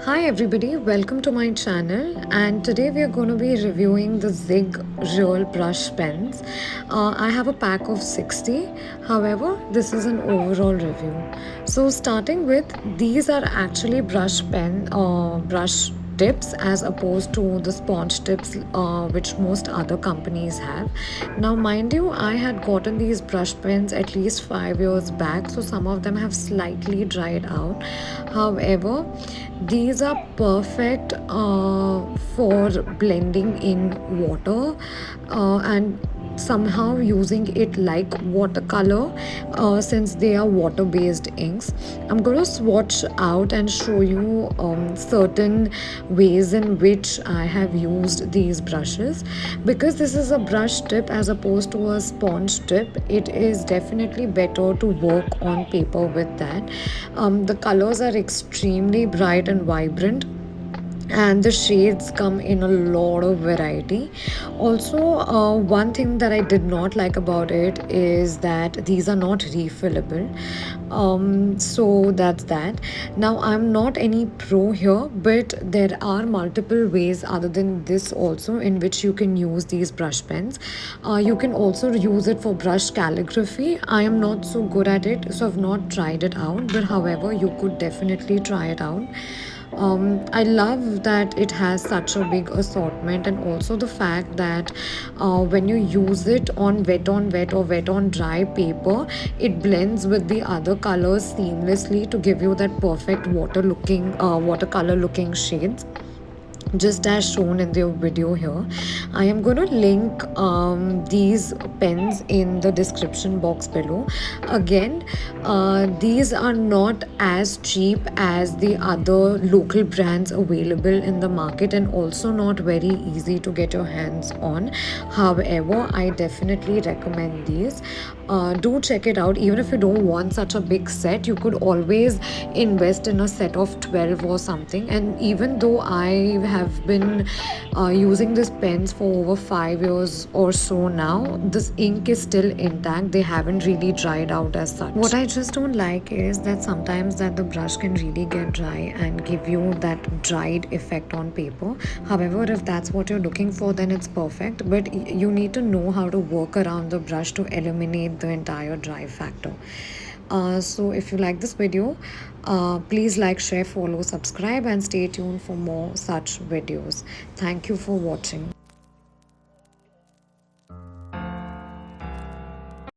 Hi everybody, welcome to my channel, and today we are going to be reviewing the Zig Real Brush Pens. I have a pack of 60, however this is an overall review. So starting with, these are actually brush tips as opposed to the sponge tips which most other companies have. Now mind you, I had gotten these brush pens at least 5 years back, so some of them have slightly dried out. However, these are perfect for blending in water and somehow using it like watercolor since they are water based inks. I'm going to swatch out and show you certain ways in which I have used these brushes. Because this is a brush tip as opposed to a sponge tip, it is definitely better to work on paper with that. The colors are extremely bright and vibrant, and the shades come in a lot of variety. Also, one thing that I did not like about it is that these are not refillable. So that's that. Now, I'm not any pro here, but there are multiple ways other than this also in which you can use these brush pens. You can also use it for brush calligraphy. I am not so good at it, so I've not tried it out, but however, you could definitely try it out. I love that it has such a big assortment, and also the fact that when you use it on wet or wet on dry paper, it blends with the other colors seamlessly to give you that perfect watercolor looking shades, just as shown in the video here. I am going to link these pens in the description box below. Again, these are not as cheap as the other local brands available in the market, and also not very easy to get your hands on. However, I definitely recommend these. Do check it out. Even if you don't want such a big set, you could always invest in a set of 12 or something. And even though I have been using this pens for over 5 years or so now, this ink is still intact. They haven't really dried out as such. What I just don't like is that sometimes that the brush can really get dry and give you that dried effect on paper. However, if that's what you're looking for, then it's perfect, but you need to know how to work around the brush to eliminate the entire dry factor. So if you like this video, please like, share, follow, subscribe, and stay tuned for more such videos. Thank you for watching.